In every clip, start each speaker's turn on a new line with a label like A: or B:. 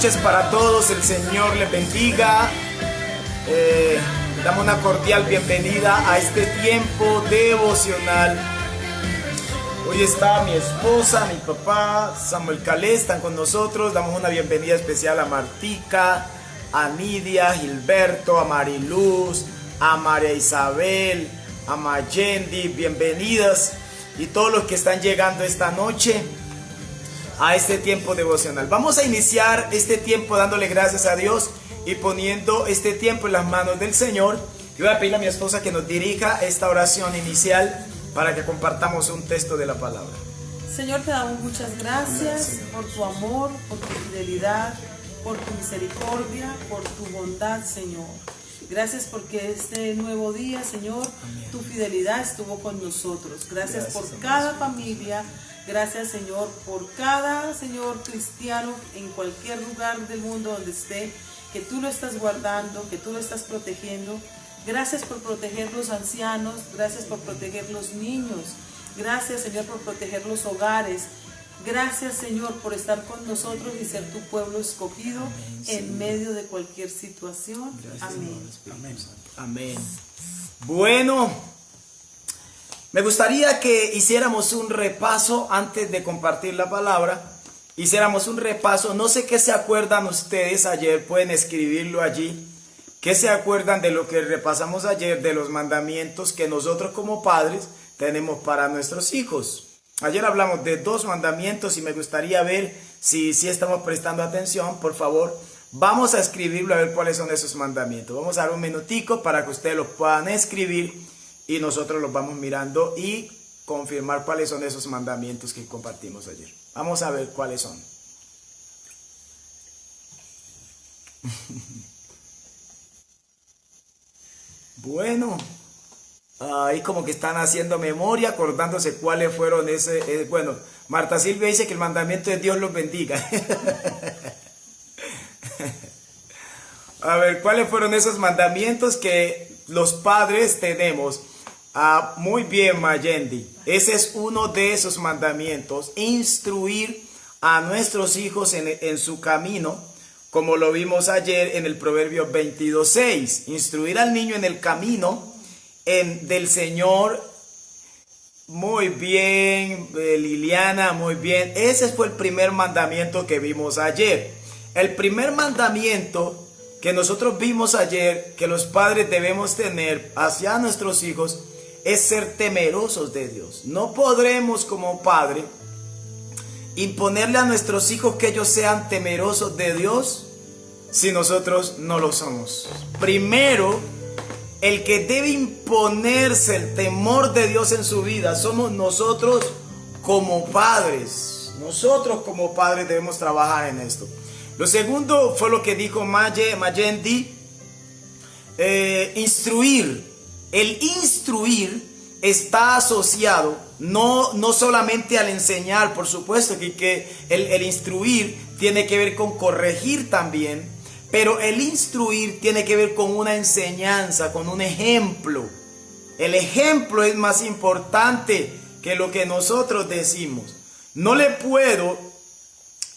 A: noches para todos, el Señor les bendiga. Damos una cordial bienvenida a este tiempo devocional. Hoy está mi esposa, mi papá, Samuel Calé, están con nosotros. Damos una bienvenida especial a Martica, a Nidia, a Gilberto, a Mariluz, a María Isabel, a Mayendi, bienvenidas. Y todos los que están llegando esta noche a este tiempo devocional. Vamos a iniciar este tiempo dándole gracias a Dios y poniendo este tiempo en las manos del Señor. Yo voy a pedirle a mi esposa que nos dirija esta oración inicial para que compartamos un texto de la palabra.
B: Señor, te damos muchas gracias por tu amor, por tu fidelidad, por tu misericordia, por tu bondad, Señor. Gracias porque este nuevo día, Señor, tu fidelidad estuvo con nosotros. Gracias por cada familia. Gracias, Señor, por cada, Señor, cristiano en cualquier lugar del mundo donde esté, que tú lo estás guardando, que tú lo estás protegiendo. Gracias por proteger los ancianos, gracias por proteger los niños. Gracias, Señor, por proteger los hogares. Gracias, Señor, por estar con nosotros y ser tu pueblo escogido en medio de cualquier situación. Amén.
A: Amén. Bueno, me gustaría que hiciéramos un repaso antes de compartir la palabra. Hiciéramos un repaso. No sé qué se acuerdan ustedes ayer, pueden escribirlo allí. ¿Qué se acuerdan de lo que repasamos ayer, de los mandamientos que nosotros como padres tenemos para nuestros hijos? Ayer hablamos de 2 mandamientos y me gustaría ver si estamos prestando atención. Por favor, vamos a escribirlo a ver cuáles son esos mandamientos. Vamos a dar un minutico para que ustedes los puedan escribir y nosotros los vamos mirando y confirmar cuáles son esos mandamientos que compartimos ayer. Vamos a ver cuáles son. Bueno, ahí como que están haciendo memoria, acordándose cuáles fueron bueno, Marta Silvia dice que el mandamiento de Dios los bendiga. A ver, ¿cuáles fueron esos mandamientos que los padres tenemos? Muy bien, Mayendi. Ese es uno de esos mandamientos. Instruir a nuestros hijos en su camino, como lo vimos ayer en el Proverbio 22:6. Instruir al niño en el camino del Señor. Muy bien, Liliana, muy bien. Ese fue el primer mandamiento que vimos ayer. El primer mandamiento que nosotros vimos ayer, que los padres debemos tener hacia nuestros hijos, es ser temerosos de Dios. No podremos como padre imponerle a nuestros hijos que ellos sean temerosos de Dios si nosotros no lo somos. Primero, el que debe imponerse el temor de Dios en su vida somos nosotros como padres. Nosotros como padres debemos trabajar en esto. Lo segundo fue lo que dijo Mayendi, instruir. El instruir está asociado no solamente al enseñar, por supuesto que el instruir tiene que ver con corregir también, pero el instruir tiene que ver con una enseñanza, con un ejemplo. El ejemplo es más importante que lo que nosotros decimos. No le puedo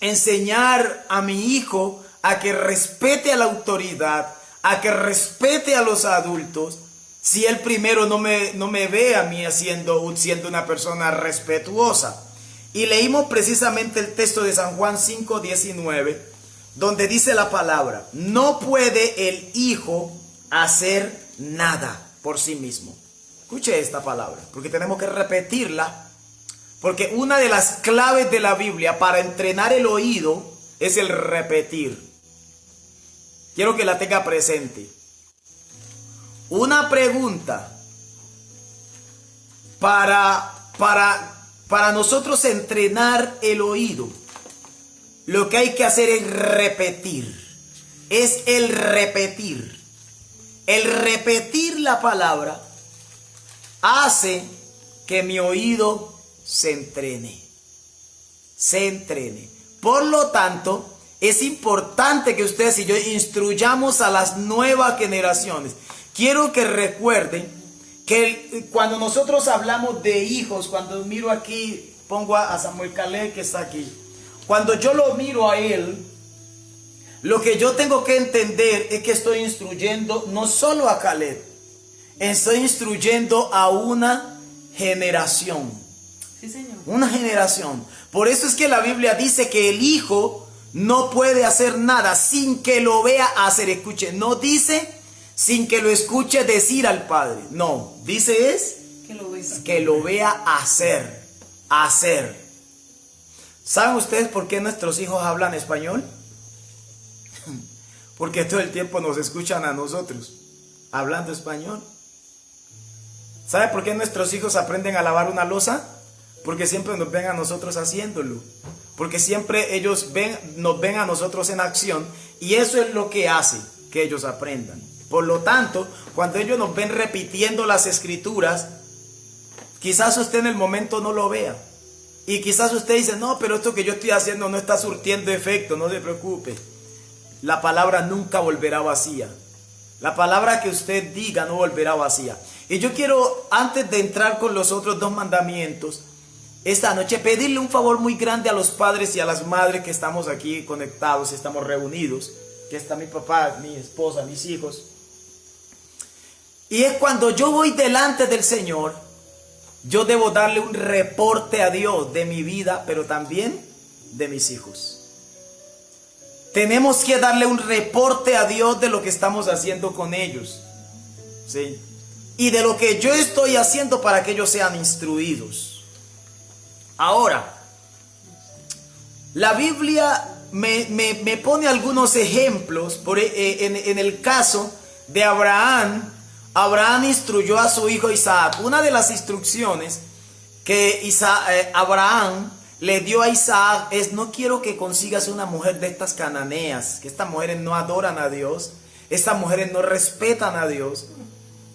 A: enseñar a mi hijo a que respete a la autoridad, a que respete a los adultos, si él primero no me ve a mí siendo una persona respetuosa. Y leímos precisamente el texto de San Juan 5:19, donde dice la palabra: no puede el hijo hacer nada por sí mismo. Escuche esta palabra, porque tenemos que repetirla, porque una de las claves de la Biblia para entrenar el oído es el repetir. Quiero que la tenga presente. Una pregunta para nosotros entrenar el oído. Lo que hay que hacer es repetir. Es el repetir. El repetir la palabra hace que mi oído se entrene. Se entrene. Por lo tanto, es importante que ustedes y yo instruyamos a las nuevas generaciones. Quiero que recuerden que cuando nosotros hablamos de hijos, cuando miro aquí, pongo a Samuel Calé que está aquí. Cuando yo lo miro a él, lo que yo tengo que entender es que estoy instruyendo no solo a Caleb, estoy instruyendo a una generación.
B: Sí, Señor.
A: Una generación. Por eso es que la Biblia dice que el hijo no puede hacer nada sin que lo vea hacer. Escuche, no dice sin que lo escuche decir al padre. No, dice es que lo vea hacer. Hacer. ¿Saben ustedes por qué nuestros hijos hablan español? Porque todo el tiempo nos escuchan a nosotros hablando español. ¿Sabe por qué nuestros hijos aprenden a lavar una loza? Porque siempre nos ven a nosotros haciéndolo. Porque siempre ellos nos ven a nosotros en acción. Y eso es lo que hace que ellos aprendan. Por lo tanto, cuando ellos nos ven repitiendo las escrituras, quizás usted en el momento no lo vea. Y quizás usted dice, no, pero esto que yo estoy haciendo no está surtiendo efecto, no se preocupe. La palabra nunca volverá vacía. La palabra que usted diga no volverá vacía. Y yo quiero, antes de entrar con los otros 2 mandamientos, esta noche pedirle un favor muy grande a los padres y a las madres que estamos aquí conectados, estamos reunidos, que está mi papá, mi esposa, mis hijos. Y es cuando yo voy delante del Señor, yo debo darle un reporte a Dios de mi vida, pero también de mis hijos. Tenemos que darle un reporte a Dios de lo que estamos haciendo con ellos, ¿sí? Y de lo que yo estoy haciendo para que ellos sean instruidos. Ahora, la Biblia me pone algunos ejemplos. En el caso de Abraham, Abraham instruyó a su hijo Isaac. Una de las instrucciones que Abraham le dio a Isaac es: no quiero que consigas una mujer de estas cananeas, que estas mujeres no adoran a Dios, estas mujeres no respetan a Dios.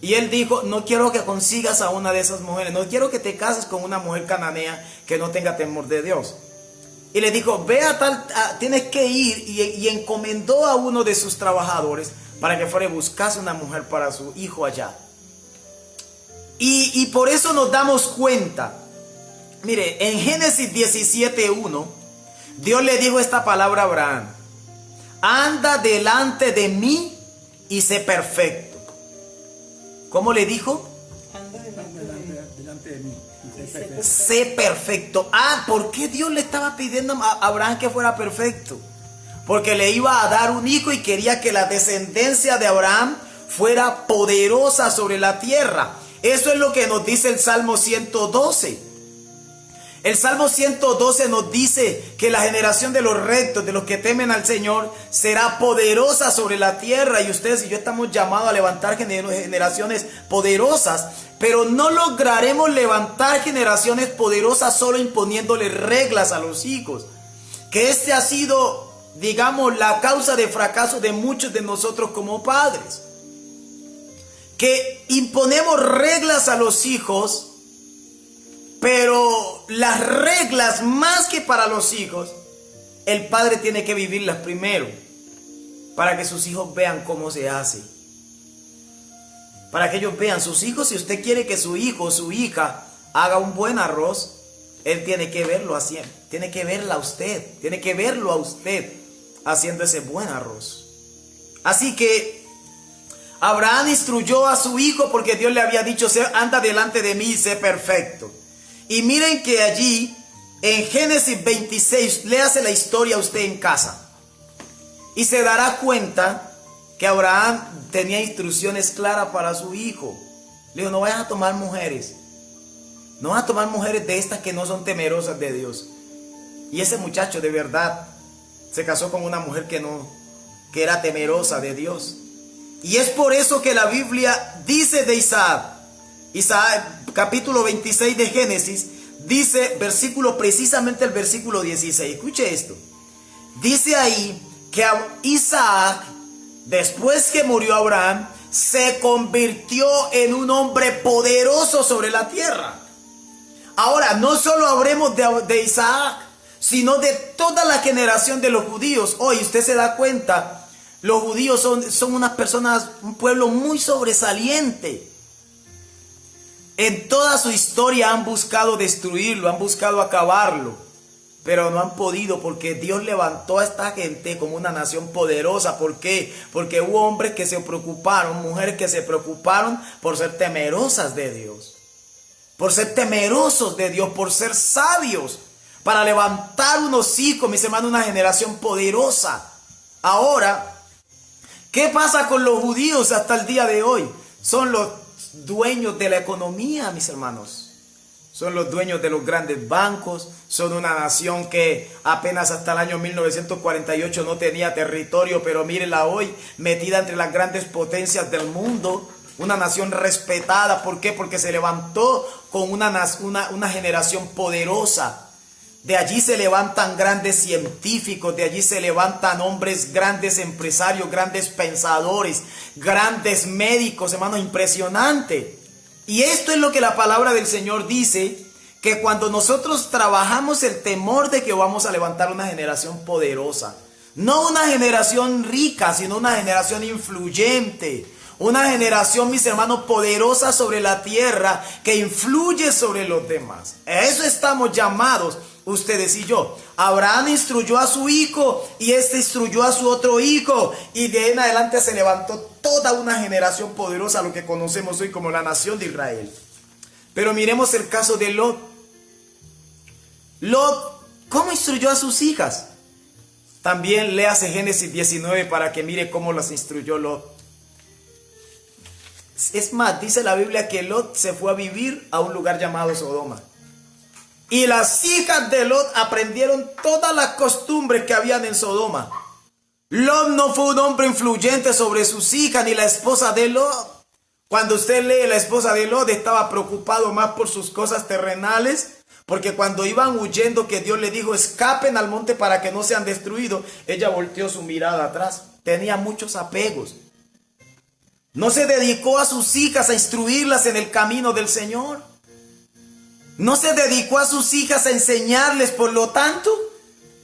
A: Y él dijo: no quiero que consigas a una de esas mujeres, no quiero que te cases con una mujer cananea que no tenga temor de Dios. Y le dijo: ve tienes que ir, y encomendó a uno de sus trabajadores para que fuera y buscase una mujer para su hijo allá. Y por eso nos damos cuenta. Mire, en Génesis 17:1, Dios le dijo esta palabra a Abraham: anda delante de mí y sé perfecto. ¿Cómo le dijo?
B: Anda
C: delante de mí.
A: Sé perfecto. ¿Por qué Dios le estaba pidiendo a Abraham que fuera perfecto? Porque le iba a dar un hijo y quería que la descendencia de Abraham fuera poderosa sobre la tierra. Eso es lo que nos dice el Salmo 112. El Salmo 112 nos dice que la generación de los rectos, de los que temen al Señor, será poderosa sobre la tierra. Y ustedes y yo estamos llamados a levantar generaciones poderosas. Pero no lograremos levantar generaciones poderosas solo imponiéndole reglas a los hijos. Que este ha sido, digamos, la causa de fracaso de muchos de nosotros como padres. Que imponemos reglas a los hijos, pero las reglas, más que para los hijos, el padre tiene que vivirlas primero, para que sus hijos vean cómo se hace. Para que ellos vean, sus hijos, si usted quiere que su hijo o su hija haga un buen arroz, él tiene que verlo haciendo, tiene que verla a usted, tiene que verlo a usted haciendo ese buen arroz. Así que Abraham instruyó a su hijo porque Dios le había dicho: anda delante de mí y sé perfecto. Y miren que allí, en Génesis 26, léase la historia usted en casa. Y se dará cuenta que Abraham tenía instrucciones claras para su hijo. Le dijo: no vayas a tomar mujeres. No vas a tomar mujeres de estas que no son temerosas de Dios. Y ese muchacho de verdad se casó con una mujer que era temerosa de Dios. Y es por eso que la Biblia dice de Isaac, capítulo 26 de Génesis, dice precisamente el versículo 16. Escuche esto. Dice ahí que Isaac, después que murió Abraham, se convirtió en un hombre poderoso sobre la tierra. Ahora, no solo hablemos de Isaac, sino de toda la generación de los judíos. Hoy usted se da cuenta, los judíos son unas personas, un pueblo muy sobresaliente. En toda su historia han buscado destruirlo, han buscado acabarlo. pero no han podido porque Dios levantó a esta gente como una nación poderosa. ¿Por qué? Porque hubo hombres que se preocuparon, mujeres que se preocuparon por ser temerosas de Dios. Por ser temerosos de Dios, por ser sabios, para levantar unos hijos, mis hermanos, una generación poderosa. Ahora, ¿qué pasa con los judíos hasta el día de hoy? Son los dueños de la economía, mis hermanos. Son los dueños de los grandes bancos. Son una nación que apenas hasta el año 1948 no tenía territorio, pero mírenla hoy, metida entre las grandes potencias del mundo. Una nación respetada. ¿Por qué? Porque se levantó con una generación poderosa. De allí se levantan grandes científicos, de allí se levantan hombres, grandes empresarios, grandes pensadores, grandes médicos, hermanos, impresionante. Y esto es lo que la palabra del Señor dice, que cuando nosotros trabajamos el temor de que vamos a levantar una generación poderosa, no una generación rica, sino una generación influyente, una generación, mis hermanos, poderosa sobre la tierra, que influye sobre los demás. A eso estamos llamados ustedes y yo. Abraham instruyó a su hijo y este instruyó a su otro hijo, y de ahí en adelante se levantó toda una generación poderosa, lo que conocemos hoy como la nación de Israel. Pero miremos el caso de Lot. Lot, ¿cómo instruyó a sus hijas? También léase Génesis 19 para que mire cómo las instruyó Lot. Es más, dice la Biblia que Lot se fue a vivir a un lugar llamado Sodoma. Y las hijas de Lot aprendieron todas las costumbres que habían en Sodoma. Lot no fue un hombre influyente sobre sus hijas, ni la esposa de Lot. Cuando usted lee, la esposa de Lot estaba preocupado más por sus cosas terrenales, porque cuando iban huyendo, que Dios le dijo, escapen al monte para que no sean destruidos, ella volteó su mirada atrás. Tenía muchos apegos. No se dedicó a sus hijas a instruirlas en el camino del Señor. No se dedicó a sus hijas a enseñarles. Por lo tanto,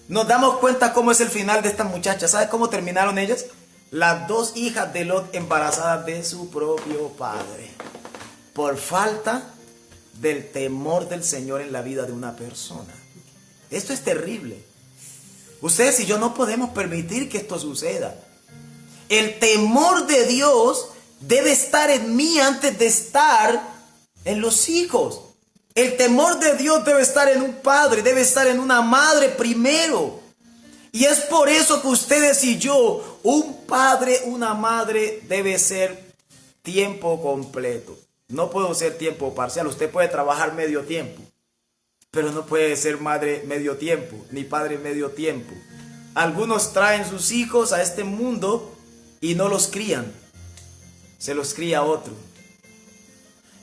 A: nos damos cuenta cómo es el final de estas muchachas. ¿Sabe cómo terminaron ellas? Las dos hijas de Lot embarazadas de su propio padre. Por falta del temor del Señor en la vida de una persona. Esto es terrible. Ustedes y yo no podemos permitir que esto suceda. El temor de Dios debe estar en mí antes de estar en los hijos. El temor de Dios debe estar en un padre, debe estar en una madre primero. Y es por eso que ustedes y yo, un padre, una madre, debe ser tiempo completo. No puedo ser tiempo parcial. Usted puede trabajar medio tiempo, pero no puede ser madre medio tiempo, ni padre medio tiempo. Algunos traen sus hijos a este mundo y no los crían. Se los cría otro.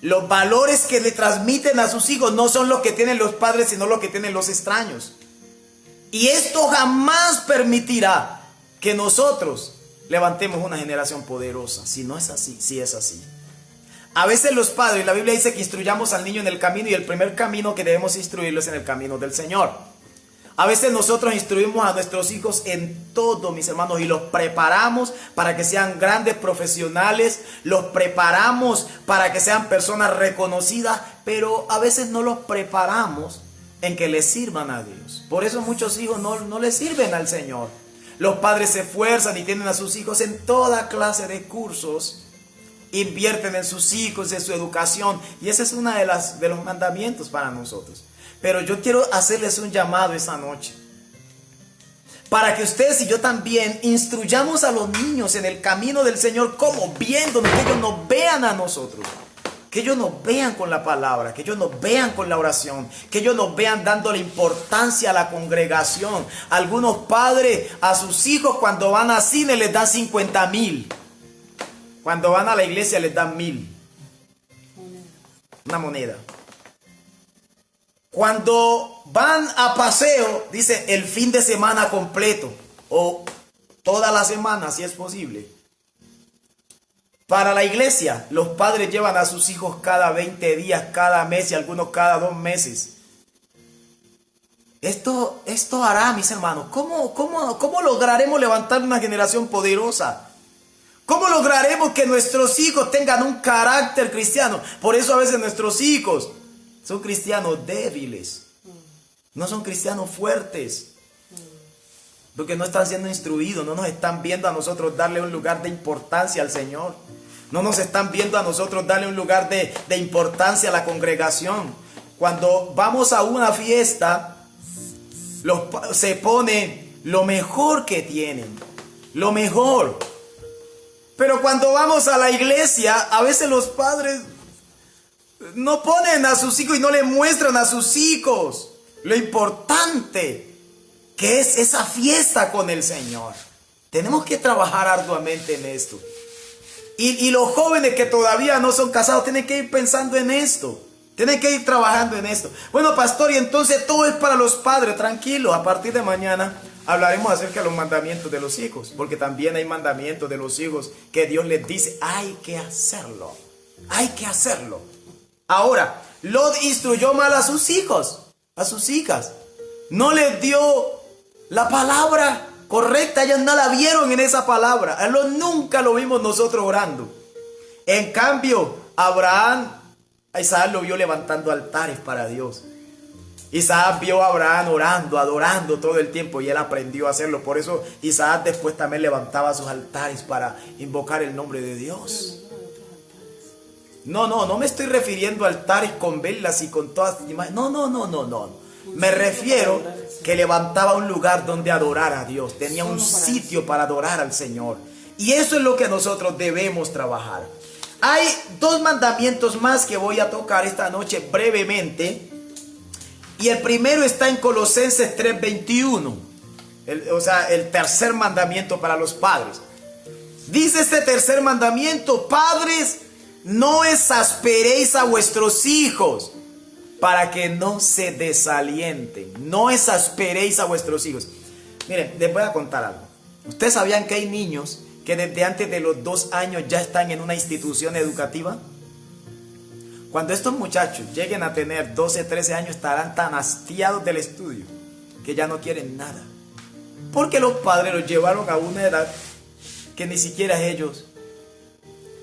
A: Los valores que le transmiten a sus hijos no son los que tienen los padres, sino los que tienen los extraños. Y esto jamás permitirá que nosotros levantemos una generación poderosa. Si no es así, si es así. A veces los padres, la Biblia dice que instruyamos al niño en el camino, y el primer camino que debemos instruirlo es en el camino del Señor. A veces nosotros instruimos a nuestros hijos en todo, mis hermanos, y los preparamos para que sean grandes profesionales, los preparamos para que sean personas reconocidas, pero a veces no los preparamos en que les sirvan a Dios. Por eso muchos hijos no les sirven al Señor. Los padres se esfuerzan y tienen a sus hijos en toda clase de cursos, invierten en sus hijos, en su educación, y ese es uno de los mandamientos para nosotros. Pero yo quiero hacerles un llamado esta noche, para que ustedes y yo también instruyamos a los niños en el camino del Señor, como viéndonos, que ellos nos vean a nosotros, que ellos nos vean con la palabra, que ellos nos vean con la oración, que ellos nos vean dándole importancia a la congregación. Algunos padres a sus hijos cuando van al cine les dan 50,000. Cuando van a la iglesia les dan 1,000. Una moneda. Cuando van a paseo, dice el fin de semana completo o toda la semana, si es posible. Para la iglesia, los padres llevan a sus hijos cada 20 días, cada mes y algunos cada 2 meses. Esto hará, mis hermanos, ¿cómo lograremos levantar una generación poderosa? ¿Cómo lograremos que nuestros hijos tengan un carácter cristiano? Por eso a veces nuestros hijos son cristianos débiles. No son cristianos fuertes. Porque no están siendo instruidos, no nos están viendo a nosotros darle un lugar de importancia al Señor. No nos están viendo a nosotros darle un lugar de importancia a la congregación. Cuando vamos a una fiesta, se pone lo mejor que tienen, lo mejor. Pero cuando vamos a la iglesia, a veces los padres no ponen a sus hijos y no le muestran a sus hijos lo importante que es esa fiesta con el Señor. Tenemos que trabajar arduamente en esto. Y los jóvenes que todavía no son casados tienen que ir pensando en esto. Tienen que ir trabajando en esto. Bueno, pastor, y entonces todo es para los padres. Tranquilo, a partir de mañana hablaremos acerca de los mandamientos de los hijos. Porque también hay mandamientos de los hijos que Dios les dice, hay que hacerlo. Hay que hacerlo. Ahora, Lot instruyó mal a sus hijos, a sus hijas. No les dio la palabra correcta, ellos no la vieron en esa palabra. A Lot nunca lo vimos nosotros orando. En cambio, Isaac lo vio levantando altares para Dios. Isaac vio a Abraham orando, adorando todo el tiempo y él aprendió a hacerlo. Por eso Isaac después también levantaba sus altares para invocar el nombre de Dios. No me estoy refiriendo a altares con velas y con todas las imágenes. No. Me refiero que levantaba un lugar donde adorar a Dios. Tenía un sitio para adorar al Señor. Y eso es lo que nosotros debemos trabajar. Hay dos mandamientos más que voy a tocar esta noche brevemente. Y el primero está en Colosenses 3:21. El tercer mandamiento para los padres. Dice este tercer mandamiento: padres, no exasperéis a vuestros hijos para que no se desalienten. No exasperéis a vuestros hijos. Miren, les voy a contar algo. ¿Ustedes sabían que hay niños que desde antes de los 2 años ya están en una institución educativa? Cuando estos muchachos lleguen a tener 12, 13 años, estarán tan hastiados del estudio que ya no quieren nada. Porque los padres los llevaron a una edad que ni siquiera ellos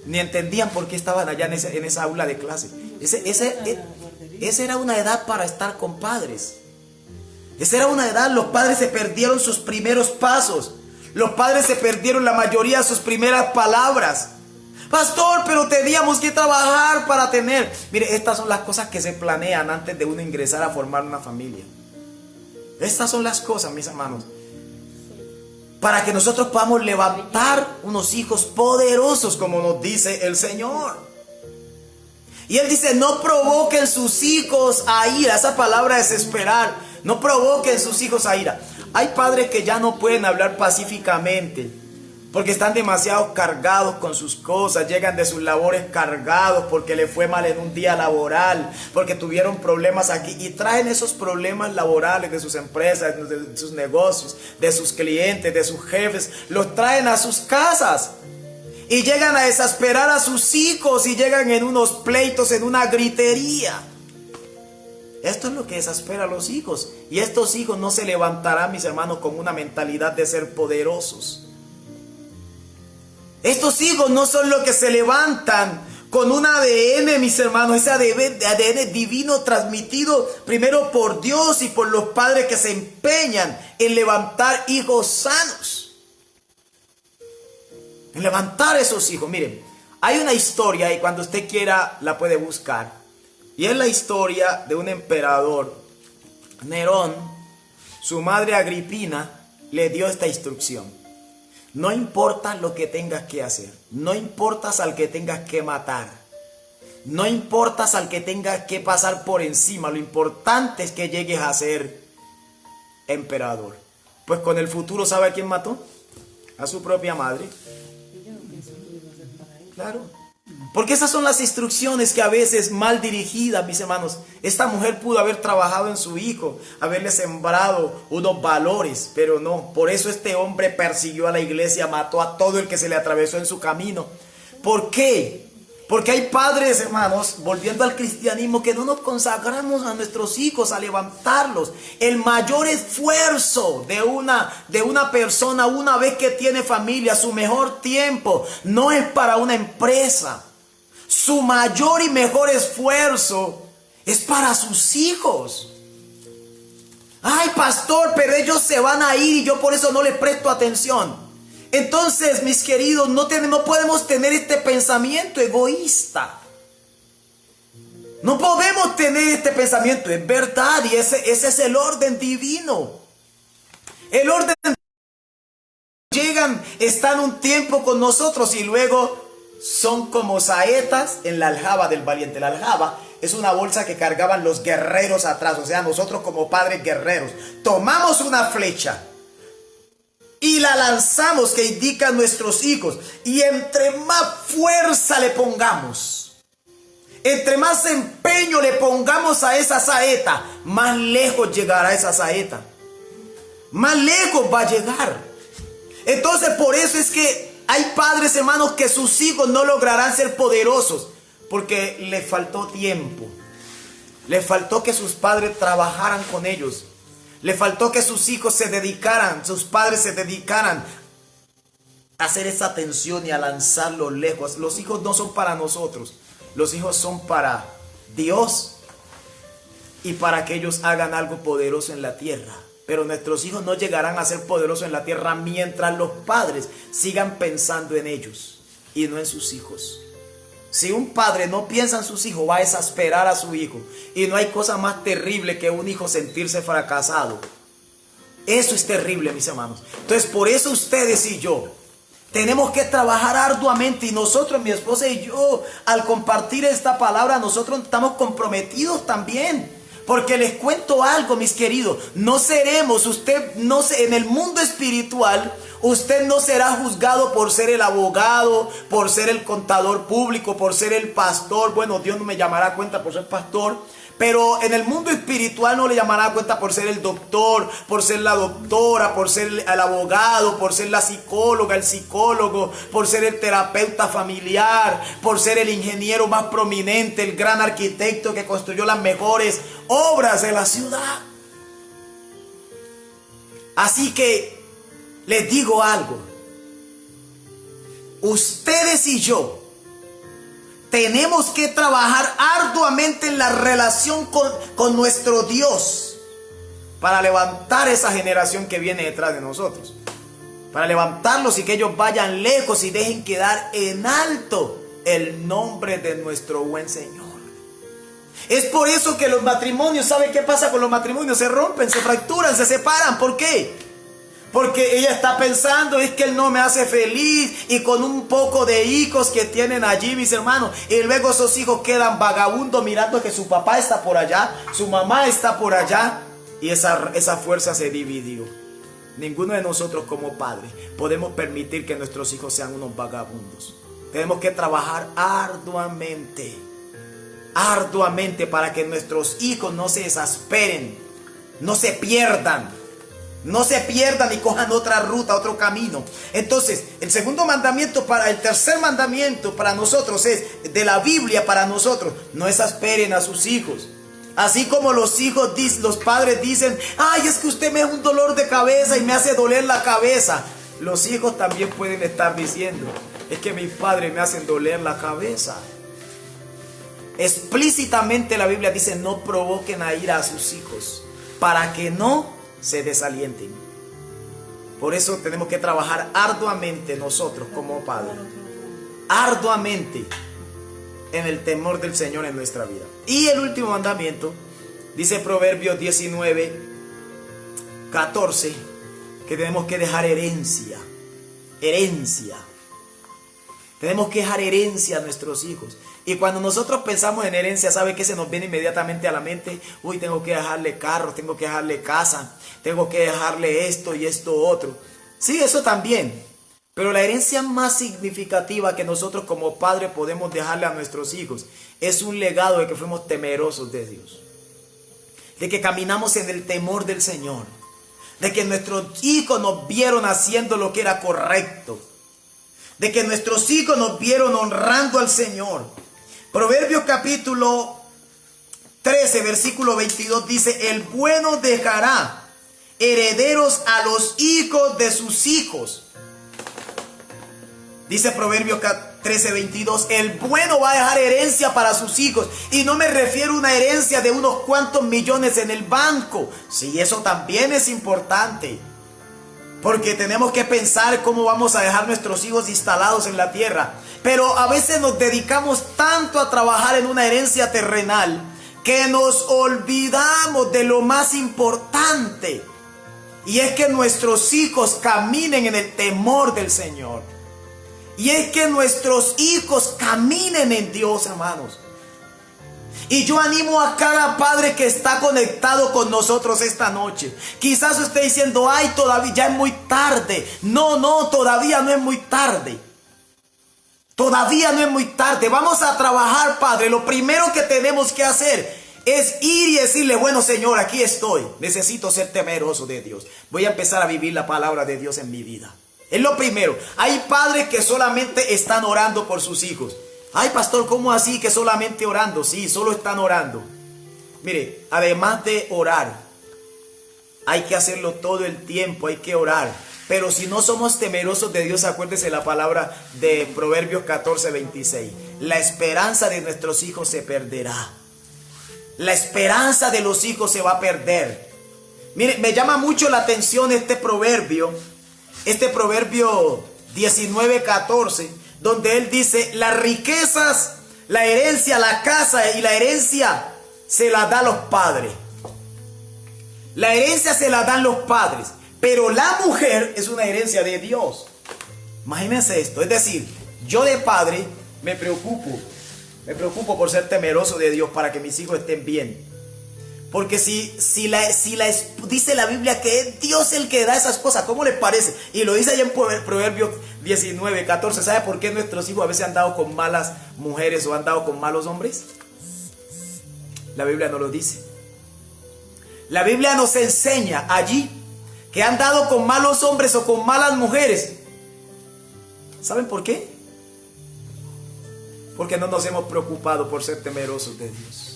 A: ni entendían por qué estaban allá en esa aula de clase. Esa era una edad para estar con padres. Esa era una edad, los padres se perdieron sus primeros pasos. Los padres se perdieron la mayoría de sus primeras palabras. Pastor, pero teníamos que trabajar para tener. Mire, estas son las cosas que se planean antes de uno ingresar a formar una familia. Estas son las cosas, mis hermanos, para que nosotros podamos levantar unos hijos poderosos, como nos dice el Señor. Y Él dice, no provoquen sus hijos a ira. Esa palabra es esperar. No provoquen sus hijos a ira. Hay padres que ya no pueden hablar pacíficamente porque están demasiado cargados con sus cosas, llegan de sus labores cargados porque les fue mal en un día laboral, porque tuvieron problemas aquí y traen esos problemas laborales de sus empresas, de sus negocios, de sus clientes, de sus jefes, los traen a sus casas y llegan a exasperar a sus hijos y llegan en unos pleitos, en una gritería. Esto es lo que exaspera a los hijos, y estos hijos no se levantarán, mis hermanos, con una mentalidad de ser poderosos. Estos hijos no son los que se levantan con un ADN, mis hermanos, ese ADN divino transmitido primero por Dios y por los padres que se empeñan en levantar hijos sanos. En levantar esos hijos. Miren, hay una historia y cuando usted quiera la puede buscar. Y es la historia de un emperador, Nerón. Su madre Agripina le dio esta instrucción. No importa lo que tengas que hacer. No importa al que tengas que matar. No importa al que tengas que pasar por encima. Lo importante es que llegues a ser emperador. Pues con el futuro, ¿sabe a quién mató? A su propia madre. Claro. Porque esas son las instrucciones que a veces mal dirigidas, mis hermanos. Esta mujer pudo haber trabajado en su hijo, haberle sembrado unos valores, pero no. Por eso este hombre persiguió a la iglesia, mató a todo el que se le atravesó en su camino. ¿Por qué? Porque hay padres, hermanos, volviendo al cristianismo, que no nos consagramos a nuestros hijos, a levantarlos. El mayor esfuerzo de una persona una vez que tiene familia, su mejor tiempo, no es para una empresa. Su mayor y mejor esfuerzo es para sus hijos. Ay, pastor, pero ellos se van a ir y yo por eso no les presto atención. Entonces, mis queridos, no podemos tener este pensamiento egoísta. No podemos tener este pensamiento, es verdad, y ese es el orden divino. El orden llegan, están un tiempo con nosotros y luego son como saetas en la aljaba del valiente. La aljaba es una bolsa que cargaban los guerreros atrás, o sea, nosotros como padres guerreros. Tomamos una flecha y la lanzamos, que indica a nuestros hijos, y entre más fuerza le pongamos, entre más empeño le pongamos a esa saeta, más lejos llegará esa saeta. Más lejos va a llegar. Entonces, por eso es que hay padres, hermanos, que sus hijos no lograrán ser poderosos, porque les faltó tiempo. Les faltó que sus padres trabajaran con ellos. Le faltó que sus hijos se dedicaran, sus padres se dedicaran a hacer esa atención y a lanzarlo lejos. Los hijos no son para nosotros. Los hijos son para Dios y para que ellos hagan algo poderoso en la tierra. Pero nuestros hijos no llegarán a ser poderosos en la tierra mientras los padres sigan pensando en ellos y no en sus hijos. Si un padre no piensa en sus hijos, va a exasperar a su hijo. Y no hay cosa más terrible que un hijo sentirse fracasado. Eso es terrible, mis hermanos. Entonces, por eso ustedes y yo tenemos que trabajar arduamente. Y nosotros, mi esposa y yo, al compartir esta palabra, nosotros estamos comprometidos también. Porque les cuento algo, mis queridos, no seremos, en el mundo espiritual, usted no será juzgado por ser el abogado, por ser el contador público, por ser el pastor. Bueno, Dios no me llamará a cuenta por ser pastor, pero en el mundo espiritual no le llamará a cuenta por ser el doctor, por ser la doctora, por ser el abogado, por ser la psicóloga, el psicólogo, por ser el terapeuta familiar, por ser el ingeniero más prominente, el gran arquitecto que construyó las mejores obras de la ciudad. Así que les digo algo. Ustedes y yo tenemos que trabajar arduamente en la relación con nuestro Dios para levantar esa generación que viene detrás de nosotros. Para levantarlos y que ellos vayan lejos y dejen quedar en alto el nombre de nuestro buen Señor. Es por eso que los matrimonios, ¿sabe qué pasa con los matrimonios? Se rompen, se fracturan, se separan. ¿Por qué? Porque ella está pensando, es que él no me hace feliz, y con un poco de hijos que tienen allí, mis hermanos, y luego esos hijos quedan vagabundos mirando que su papá está por allá, su mamá está por allá, y esa fuerza se dividió. Ninguno de nosotros como padres podemos permitir que nuestros hijos sean unos vagabundos. Tenemos que trabajar arduamente para que nuestros hijos no se exasperen, no se pierdan y cojan otra ruta, otro camino. Entonces, el tercer mandamiento para nosotros es de la Biblia para nosotros: no exasperen a sus hijos. Así como los padres dicen, ay, es que usted me da un dolor de cabeza y me hace doler la cabeza. Los hijos también pueden estar diciendo, es que mis padres me hacen doler la cabeza. Explícitamente la Biblia dice, no provoquen a ira a sus hijos, para que no se desalienten. Por eso tenemos que trabajar arduamente nosotros como padres, arduamente en el temor del Señor en nuestra vida. Y el último mandamiento dice Proverbios 19:14, que tenemos que dejar herencia. Tenemos que dejar herencia a nuestros hijos. Y cuando nosotros pensamos en herencia, ¿sabe qué se nos viene inmediatamente a la mente? Uy, tengo que dejarle carro, tengo que dejarle casa, tengo que dejarle esto y esto otro. Sí, eso también. Pero la herencia más significativa que nosotros como padres podemos dejarle a nuestros hijos es un legado de que fuimos temerosos de Dios. De que caminamos en el temor del Señor. De que nuestros hijos nos vieron haciendo lo que era correcto. De que nuestros hijos nos vieron honrando al Señor. Proverbios capítulo 13, versículo 22 dice, el bueno dejará herederos a los hijos de sus hijos. Dice Proverbios 13:22. El bueno va a dejar herencia para sus hijos. Y no me refiero a una herencia de unos cuantos millones en el banco. Sí, eso también es importante. Porque tenemos que pensar cómo vamos a dejar nuestros hijos instalados en la tierra. Pero a veces nos dedicamos tanto a trabajar en una herencia terrenal que nos olvidamos de lo más importante. Y es que nuestros hijos caminen en el temor del Señor. Y es que nuestros hijos caminen en Dios, hermanos. Y yo animo a cada padre que está conectado con nosotros esta noche. Quizás usted diciendo, ay, todavía ya es muy tarde. No, todavía no es muy tarde. Todavía no es muy tarde. Vamos a trabajar, Padre. Lo primero que tenemos que hacer es ir y decirle, bueno, Señor, aquí estoy. Necesito ser temeroso de Dios. Voy a empezar a vivir la palabra de Dios en mi vida. Es lo primero. Hay padres que solamente están orando por sus hijos. Ay, pastor, ¿cómo así que solamente orando? Sí, solo están orando. Mire, además de orar, hay que hacerlo todo el tiempo, hay que orar. Pero si no somos temerosos de Dios, acuérdese la palabra de Proverbios 14:26. La esperanza de nuestros hijos se perderá. La esperanza de los hijos se va a perder. Mire, me llama mucho la atención este proverbio 19:14, donde él dice, las riquezas, la herencia, la casa y la herencia se la dan los padres. La herencia se la dan los padres, pero la mujer es una herencia de Dios. Imagínense esto, es decir, yo de padre me preocupo por ser temeroso de Dios para que mis hijos estén bien. Porque si dice la Biblia que es Dios el que da esas cosas, ¿cómo les parece? Y lo dice allá en Proverbios 19:14. ¿Sabe por qué nuestros hijos a veces han dado con malas mujeres o han dado con malos hombres? La Biblia no lo dice. La Biblia nos enseña allí que han dado con malos hombres o con malas mujeres. ¿Saben por qué? Porque no nos hemos preocupado por ser temerosos de Dios.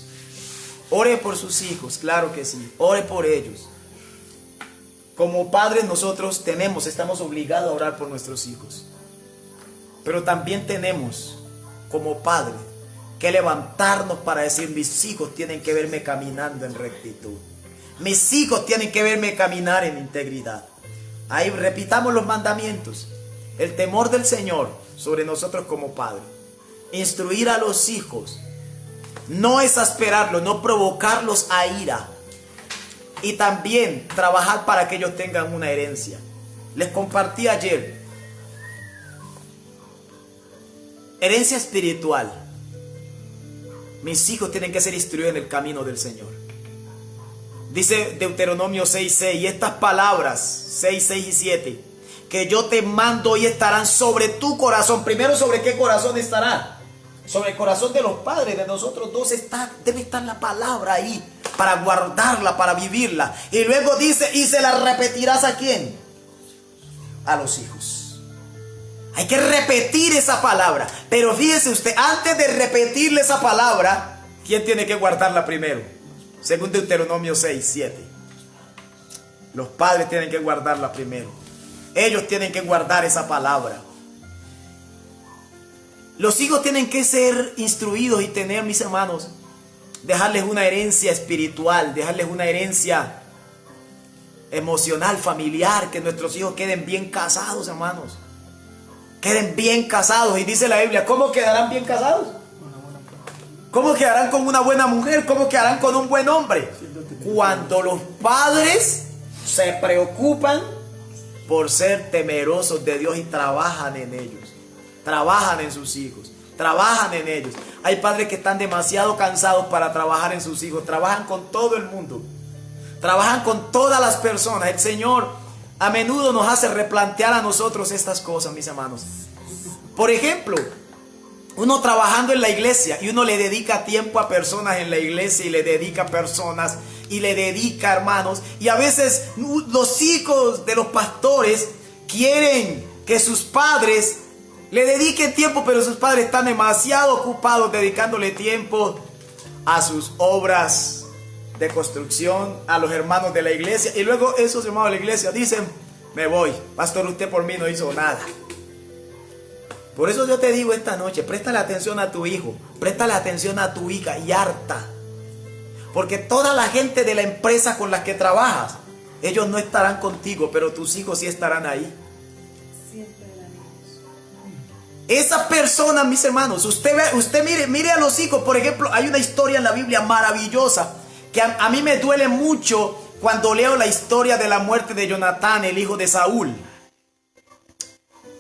A: Ore por sus hijos, claro que sí. Ore por ellos. Como padres nosotros estamos obligados a orar por nuestros hijos. Pero también tenemos, como padres, que levantarnos para decir, mis hijos tienen que verme caminando en rectitud. Mis hijos tienen que verme caminar en integridad. Ahí repitamos los mandamientos. El temor del Señor sobre nosotros como padres. Instruir a los hijos. No exasperarlos, no provocarlos a ira. Y también trabajar para que ellos tengan una herencia. Les compartí ayer. Herencia espiritual. Mis hijos tienen que ser instruidos en el camino del Señor. Dice Deuteronomio 6:6. Y estas palabras, 6, 6 y 7, que yo te mando y estarán sobre tu corazón. Primero, ¿sobre qué corazón estará? Sobre el corazón de los padres, de nosotros dos, debe estar la palabra ahí, para guardarla, para vivirla. Y luego dice, y se la repetirás ¿a quién? A los hijos. Hay que repetir esa palabra. Pero fíjese usted, antes de repetirle esa palabra, ¿quién tiene que guardarla primero? Según Deuteronomio 6:7. Los padres tienen que guardarla primero. Ellos tienen que guardar esa palabra. Los hijos tienen que ser instruidos y tener, mis hermanos, dejarles una herencia espiritual, dejarles una herencia emocional, familiar, que nuestros hijos queden bien casados, hermanos. Queden bien casados. Y dice la Biblia, ¿cómo quedarán bien casados? ¿Cómo quedarán con una buena mujer? ¿Cómo quedarán con un buen hombre? Cuando los padres se preocupan por ser temerosos de Dios y trabajan en ellos. Trabajan en sus hijos, trabajan en ellos. Hay padres que están demasiado cansados para trabajar en sus hijos. Trabajan con todo el mundo, trabajan con todas las personas. El Señor a menudo nos hace replantear a nosotros estas cosas, mis hermanos. Por ejemplo, uno trabajando en la iglesia y uno le dedica tiempo a personas en la iglesia y le dedica personas y le dedica hermanos. Y a veces los hijos de los pastores quieren que sus padres le dediquen tiempo, pero sus padres están demasiado ocupados dedicándole tiempo a sus obras de construcción, a los hermanos de la iglesia. Y luego esos hermanos de la iglesia dicen, me voy, pastor, usted por mí no hizo nada. Por eso yo te digo esta noche, préstale atención a tu hijo, préstale atención a tu hija y harta. Porque toda la gente de la empresa con la que trabajas, ellos no estarán contigo, pero tus hijos sí estarán ahí. Esa persona, mis hermanos, usted mire a los hijos. Por ejemplo, hay una historia en la Biblia maravillosa que a mí me duele mucho cuando leo la historia de la muerte de Jonatán, el hijo de Saúl.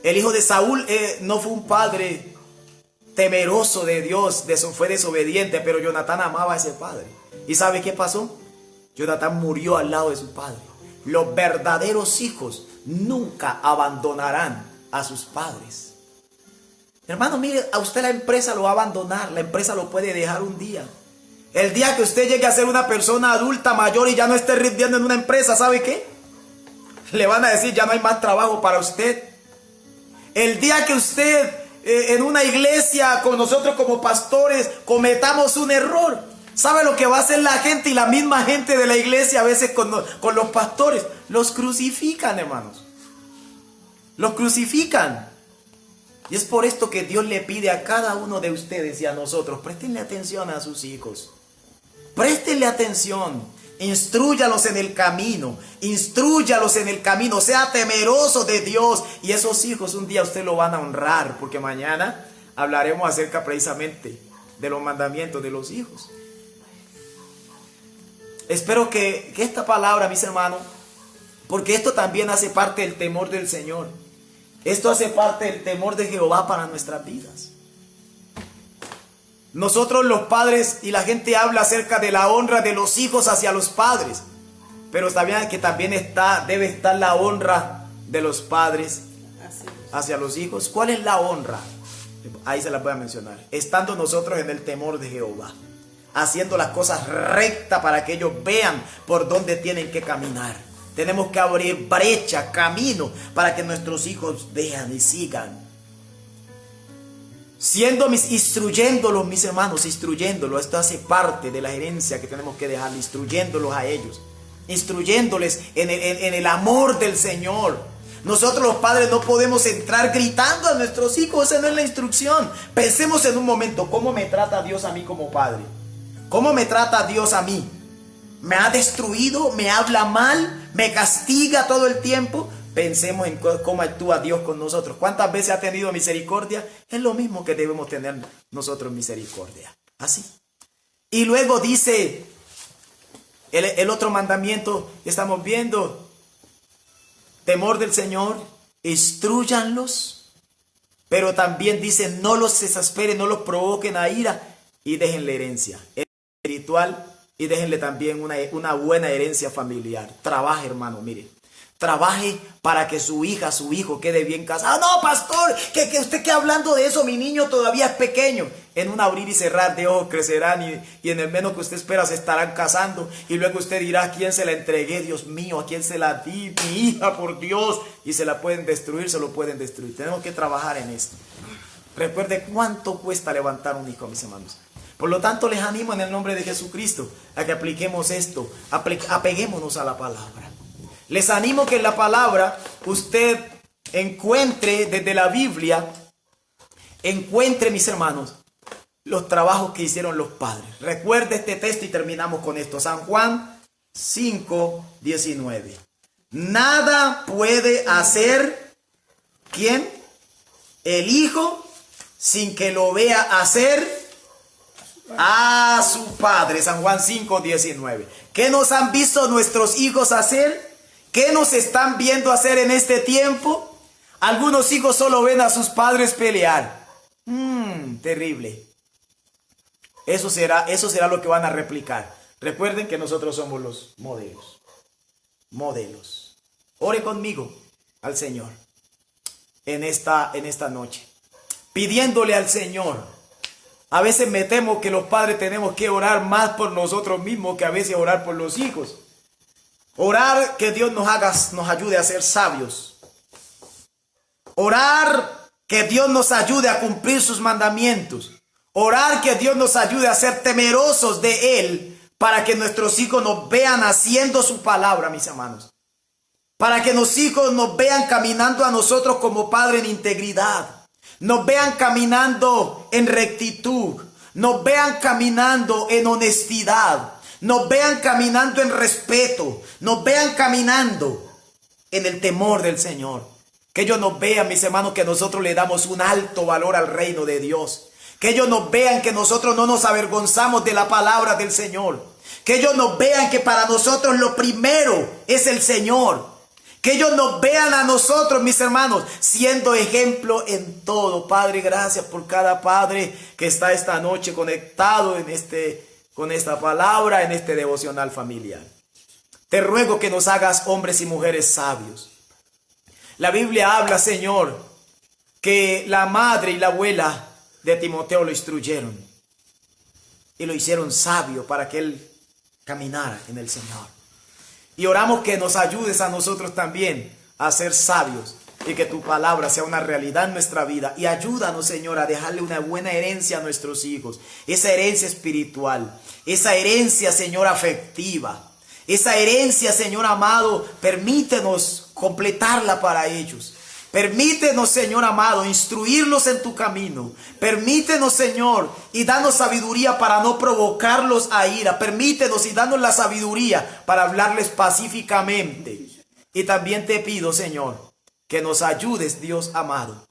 A: El hijo de Saúl no fue un padre temeroso de Dios, fue desobediente, pero Jonatán amaba a ese padre. ¿Y sabe qué pasó? Jonatán murió al lado de su padre. Los verdaderos hijos nunca abandonarán a sus padres. Hermano, mire, a usted la empresa lo va a abandonar, la empresa lo puede dejar un día. El día que usted llegue a ser una persona adulta mayor y ya no esté rindiendo en una empresa, ¿sabe qué? Le van a decir, ya no hay más trabajo para usted. El día que usted en una iglesia con nosotros como pastores cometamos un error, ¿sabe lo que va a hacer la gente y la misma gente de la iglesia a veces con los pastores? Los crucifican, hermanos. Los crucifican. Y es por esto que Dios le pide a cada uno de ustedes y a nosotros, préstenle atención a sus hijos. Préstenle atención. Instrúyalos en el camino, sea temeroso de Dios, y esos hijos un día usted lo van a honrar, porque mañana hablaremos acerca precisamente de los mandamientos de los hijos. Espero que esta palabra, mis hermanos, porque esto también hace parte del temor del Señor, esto hace parte del temor de Jehová para nuestras vidas. Nosotros los padres y la gente habla acerca de la honra de los hijos hacia los padres, pero sabían que también debe estar la honra de los padres hacia los hijos. ¿Cuál es la honra? Ahí se la voy a mencionar. Estando nosotros en el temor de Jehová, haciendo las cosas rectas para que ellos vean por dónde tienen que caminar. Tenemos que abrir brecha, camino, para que nuestros hijos vean y sigan. Instruyéndolos, mis hermanos, instruyéndolos. Esto hace parte de la herencia que tenemos que dejar, instruyéndolos a ellos, instruyéndoles en el amor del Señor. Nosotros los padres no podemos entrar gritando a nuestros hijos, esa no es la instrucción. Pensemos en un momento, ¿cómo me trata Dios a mí como padre? ¿Cómo me trata Dios a mí? ¿Me ha destruido? ¿Me habla mal? ¿Me castiga todo el tiempo? Pensemos en cómo actúa Dios con nosotros. ¿Cuántas veces ha tenido misericordia? Es lo mismo que debemos tener nosotros misericordia. Así. Y luego dice el otro mandamiento que estamos viendo. Temor del Señor, instrúyanlos. Pero también dice, no los exasperen, no los provoquen a ira y déjenle herencia espiritual y déjenle también una buena herencia familiar. Trabaje, hermano, mire. Trabaje para que su hija, su hijo quede bien casado. No, pastor, que usted que hablando de eso, mi niño todavía es pequeño. En un abrir y cerrar de ojos crecerán y en el menos que usted espera se estarán casando. Y luego usted dirá, ¿a quién se la entregué? Dios mío, ¿a quién se la di? Mi hija, por Dios. Y se la pueden destruir, se lo pueden destruir. Tenemos que trabajar en esto. Recuerde cuánto cuesta levantar un hijo, mis hermanos. Por lo tanto, les animo en el nombre de Jesucristo a que apliquemos esto. Apeguémonos a la palabra. Les animo que en la palabra usted encuentre desde la Biblia, encuentre, mis hermanos, los trabajos que hicieron los padres. Recuerde este texto y terminamos con esto. San Juan 5:19. Nada puede hacer, ¿quién? El hijo sin que lo vea hacer a su padre. San Juan 5:19. ¿Qué nos han visto nuestros hijos hacer? ¿Qué nos están viendo hacer en este tiempo? Algunos hijos solo ven a sus padres pelear. Terrible. Eso será lo que van a replicar. Recuerden que nosotros somos los modelos. Modelos. Ore conmigo al Señor en esta noche, pidiéndole al Señor. A veces me temo que los padres tenemos que orar más por nosotros mismos que a veces orar por los hijos. Orar que Dios nos ayude a ser sabios. Orar que Dios nos ayude a cumplir sus mandamientos. Orar que Dios nos ayude a ser temerosos de Él para que nuestros hijos nos vean haciendo su palabra, mis hermanos. Para que nuestros hijos nos vean caminando a nosotros como padre en integridad. nos vean caminando en rectitud, nos vean caminando en honestidad, nos vean caminando en respeto, nos vean caminando en el temor del Señor. Que ellos nos vean, mis hermanos, que nosotros le damos un alto valor al reino de Dios. Que ellos nos vean que nosotros no nos avergonzamos de la palabra del Señor. Que ellos nos vean que para nosotros lo primero es el Señor. Que ellos nos vean a nosotros, mis hermanos, siendo ejemplo en todo. Padre, gracias por cada padre que está esta noche conectado con esta palabra, en este devocional familiar. Te ruego que nos hagas hombres y mujeres sabios. La Biblia habla, Señor, que la madre y la abuela de Timoteo lo instruyeron y lo hicieron sabio para que él caminara en el Señor. Y oramos que nos ayudes a nosotros también a ser sabios y que tu palabra sea una realidad en nuestra vida. Y ayúdanos, Señor, a dejarle una buena herencia a nuestros hijos. Esa herencia espiritual, esa herencia, Señor, afectiva. Esa herencia, Señor amado, permítenos completarla para ellos. Permítenos, Señor amado, instruirlos en tu camino. Permítenos, Señor, y danos sabiduría para no provocarlos a ira. Permítenos y danos la sabiduría para hablarles pacíficamente. Y también te pido, Señor, que nos ayudes, Dios amado,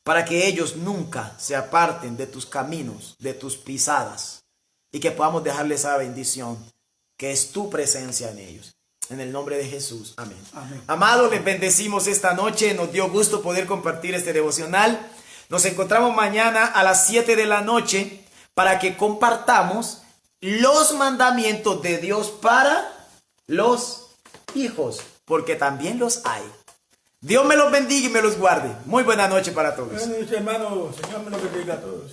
A: para que ellos nunca se aparten de tus caminos, de tus pisadas, y que podamos dejarles esa bendición, que es tu presencia en ellos. En el nombre de Jesús. Amén. Amén. Amados, les bendecimos esta noche. Nos dio gusto poder compartir este devocional. Nos encontramos mañana a las 7 de la noche para que compartamos los mandamientos de Dios para los hijos, porque también los hay. Dios me los bendiga y me los guarde. Muy buena noche para todos.
C: Buenas noches, hermano. Señor me lo bendiga a todos.